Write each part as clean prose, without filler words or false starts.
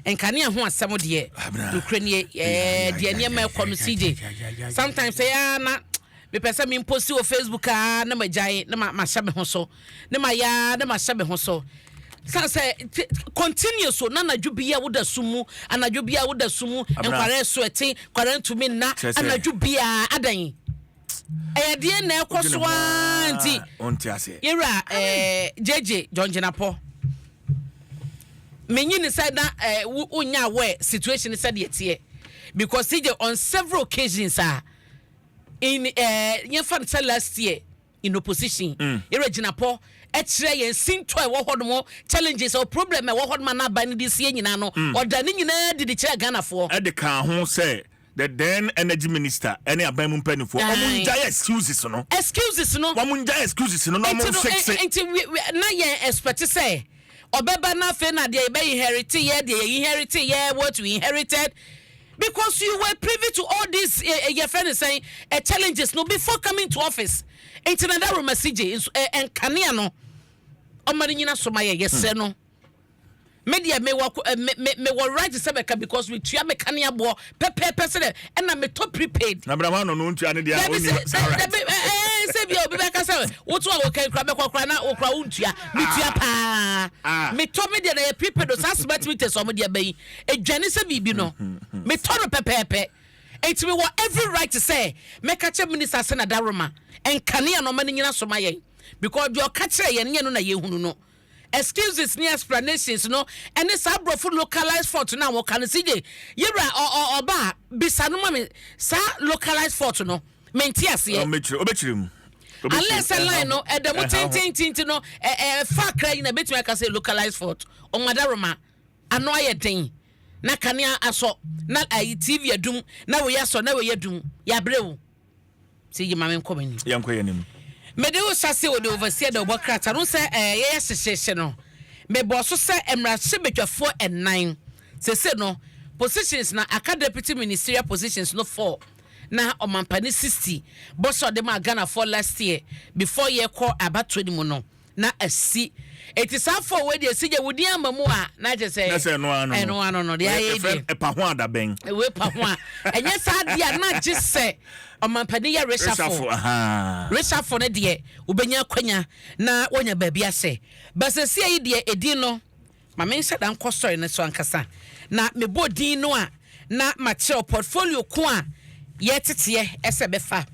enkane ho asem de ukraine de niam ekono CJ sometimes na me pesa me post on Facebook na magyae na ma hye me ho so na ma ya na ma hye me ho so say continue so na nadwubia woda sumu anadwubia woda sumu enkware so eti kware ntumi na anadwubia adan de na ekoso anti onti ase yera JJ Jonjenapo menyini say na unya we situation said yet because CJ on several occasions in yefa last year in opposition yera Jinapo etre yen sinto e wo hodo challenges or problem e wo hodo na ban this year nyina no oda ni nyina didi kire Ghana fo e de kan ho say the then energy minister any aban mu mpanifo omunja excuses no omunja excuses no no mo fix na yen expect say obeba na fe na de be inherit ye what we inherited because you were privy to all these your friend saying challenges no before coming to office internet that message and kania no omari nyina soma ye yese no media me right to say because we tua me kania bo pepe say and na me top prepaid na brama no ntua ne dia oni say bi obi be ka say wotu a wo kan kra me kokra na okra untua me tua pa me to media na prepaid so smart meters so media bayi edwane say bibi no me to no pepe it we were every right to say make a minister say na daroma and kania no mani nyina soma ye because your catcher ye no na ye hunu no excuses ni explanations no and this abrofu localized fault na wo kan CJ yera oba bisanu ma me sa localized fault no menti ase obechirim unless a line no edemo tintin no fa kra na betumi aka say localized fault on madaroma ano aye den na kania aso na TV adum na we yaso na we yadum ya brewu CJ ma men komani yankoyenim me de wo sase wo de overseer de obokrata no say ye hyehyehye no me bo so say emra sebetwafo en9 se no positions na aka deputy ministerial positions no 4 na omampani 60 boso de ma Ghana for last year before ye call abatto ni mu no na asi it is for we dey sije wudi amamu a na je say no no dey aye dey e pa ho adaben we pa ho a enye sa dia na je say omampani ya reshuffle ne de ubenya kwanya na wonya baabi ase basasi ayi de edi no ma men se dan ko story ne so ankasa na me bodin no a na ma che portfolio ko a ye teteye ese befa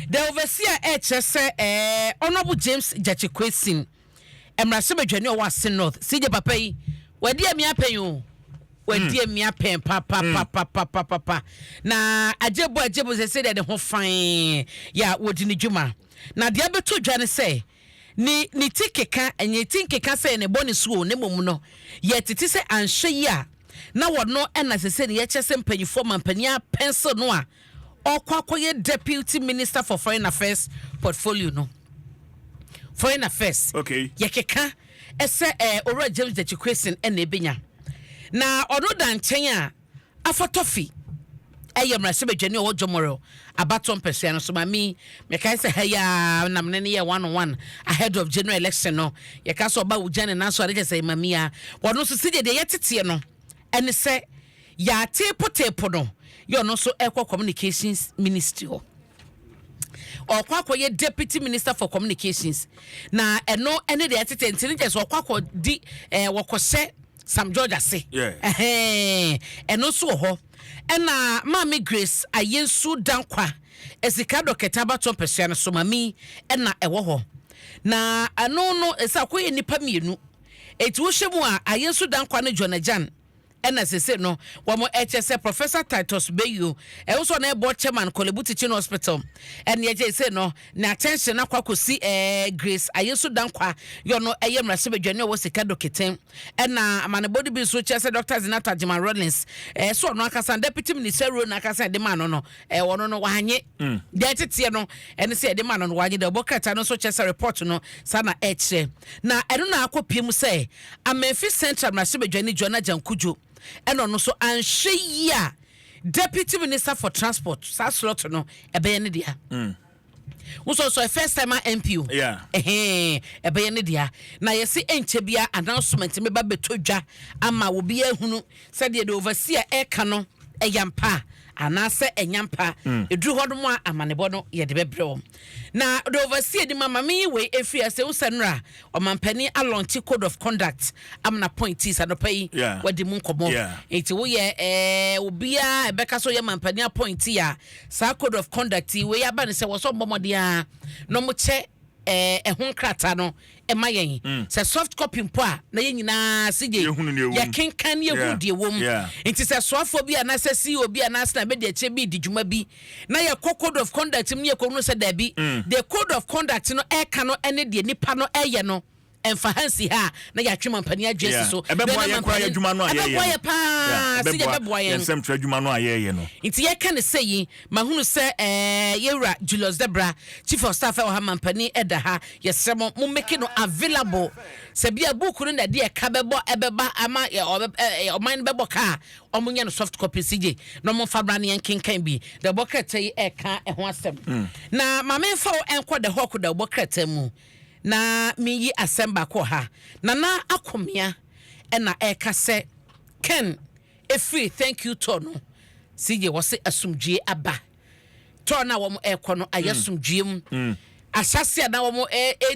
the overseer say honorable James Jachikwesin emrase badwane o wase north CJ papa yi wadi ami apen o wadi ami apen papa na ajebo se de ho fan ya wodi ni dwuma na de abeto dwane say ni tikeka enye tinkeka say ne boni suo ne mom no ye titi se anhwe yi a na wono ena se ne ye chese mpanyifo mampania pencil no a okwakoye deputy minister for foreign affairs portfolio no foreign affairs okay yekeka ese ora James the question na ebenya na ono dan chen a afotofi mrase badwane o jomoro abaton person so mami me kai say heya na mne ne 1-on-1 ahead of general election no ye ka so ba ujane na so ade say mami a wono so sije de yetete no ene say ya tepo no yo no so eco communications ministry ho okwakoye deputy minister for communications na eno ene de yetete ntini je so okwako di wokose Sam George ase eno so ho ena mami Grace ayensu dankwa esika doketa baton person so mami ena ewo ho na ano no esa koye nipa mienu etu hwemu a ayensu dankwa ne Jonajan ena sese no wamo HS Professor Titus Beyu also na board chairman Kolebu Teaching Hospital and ye say no na attention na kwakosi Grace ayesu dankwa yo no mrase badwane wo sika doketen ena amane body bi so chese Dr. Zinata Jiman Rollins so no akasa deputy minister ro na akasa de man no wono no wanye de tete no ene say de man no wanye de bokata no so chese report no sana na eno na akopiem say Amenfi Central mrase badwane Jona Jankujo eno no so anhwe ya deputy minister for transport sa slot no ebe ne dia so first time MPU ebe ne dia na yesi enche bia announcement me ba betodwa ama wo bia hunu se de overseer e ka no eyampa anase enyampa eduru hodom a amanebo no ye de bebrem na the overseer di mama me we efia se usanra omampani a launch code of conduct amna points anopai wadi mu nkomo enti wo ye obia ebeka so ye mampani appoint ya sa code of conduct we ya ba ne se wo so bomode a no mo che ehun krata no emayen se soft copy mpo a na ye nyina sije ye kenkan ye hu de wom enti se soafo bi ana se si obi ana na be de che bi di djuma bi na ye code of conduct me ye ko no se da bi the code of conduct no e ka no ene de nipa no eye no emfa hansi ha na ya twema mpani adwesi so ebeboa ye kwa adwuma no aye ye pa sije beboa ye nsem tra adwuma no aye no nti ye ka ne seyi mahunu se yewra Julius Debra chief of staff wa mpani eda ha yesremo mo make no available se bia book no na de ka bebo ebeba ama oman bebo ka omunya no soft copy sije no mo fabra ne kenkan bi the bucket yi e ka ho asem na mamenfa enko de hawk the bucket mu na mi yi asemba ko ha na akomia ena eka se Ken efri thank you to no sije wose asumdue aba to na wo mo eko no ayasumdue mu asase na wo mo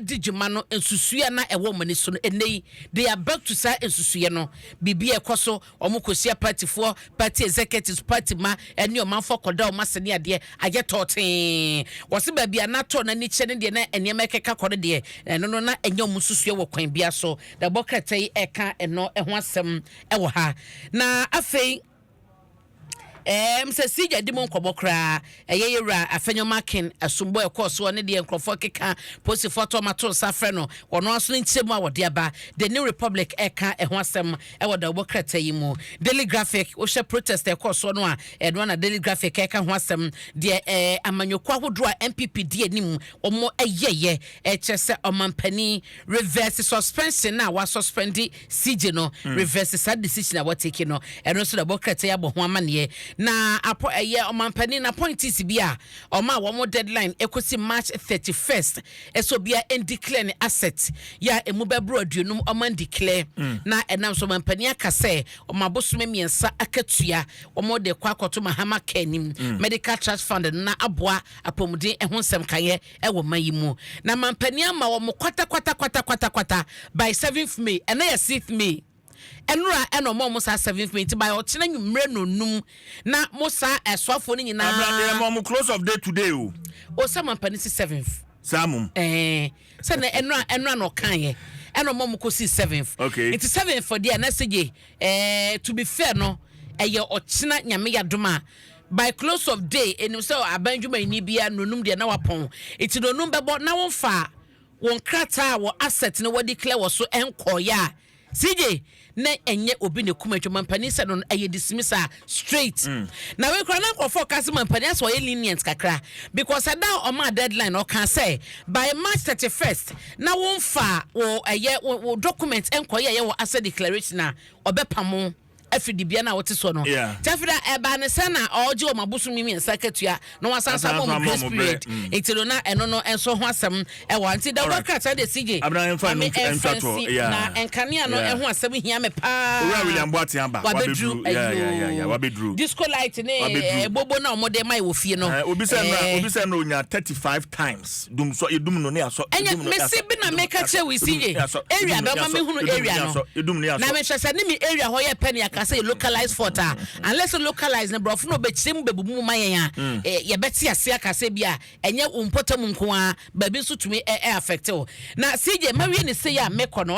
digima no ensusua na ewo mani so no enei they are back to say ensusua no bibi ekoso omo kosia party for party executives party ma eni o manfo koda o masene ade aye totin wose ba bia na to na ni che ne de na eniema keka kode de no na enye omo susua wo kwan bia so the bokretai eka eno ho asem ewo ha na afei se sija di mon kobokra yeyera afenyo makin asumbo ekoso ne de enkrofo keka posi photo mato safre no wono aso nchemu a wode aba the new republic eka eho asem e woda obokrata yi mu daily graphic wo hwe protest ekoso no a eno na daily graphic eka ho asem de amanyokwa hodo a MPP di anim omo eyeye chese omampani reverse suspension na wa suspendi sije no reverse sad decision a what take no eno so da obokrata ya bo ho amane na apo omampani na appointees bia oma wo deadline ekosi March 31st eso bia declare asset ya emu bebro aduonum oma declare na enam so omampani akase oma bosome miensa akatua omo de kwakoto mahama kanim medical trust fund na aboa apomuden ehon sem kaye ewo mayimu na mampani ama wo kwata by 7th May and 6th May enura eno mo sa 7th May by ochina nwumre no num na mo sa eswafo ni nyina abra mo close of day today o sama pani 7th samum se na enura no kan ye eno mo ko si 7th okay it's 7th for there na sege to be fair no eye ochina nyame yadoma by close of day enu so abanjuma ni bia no num de na wapon it no num bebo na won fa won krata wo asset no wodi declare wo so enkoya CJ na enye obi ne kuma twoma mpani se no aye dismissa straight na we kra na nkofo kase mpani aso ye lenient kakra because ada o ma deadline o kan say by March 31st na won fa wo aye wo document enkoye ye wo asset declaration na obepamo afidi bia na wote so no tafida eba ne se na oje o mabusu mimi nsakatua no wasansa mo grace period etilo na eno no enso ho asem e wa nti da wakata de CJ Abraham fa no entwato na enkania no ho asem hia me pa Owura William Boatin aba wabedru disco light ne bobo na omode mai wo fie no obi se na onya 35 times dum so edum no ne aso edum no mesi bi na make che we CJ area be ma me hunu area no na me hwese ne mi area ho ye pen ya say localize photo unless localize na brofo no be chim bebu mu mayen ye beti ase akase bia enye umpotam nko a ba bi so tumi affect o na CJ mawie ne say ya mekọ no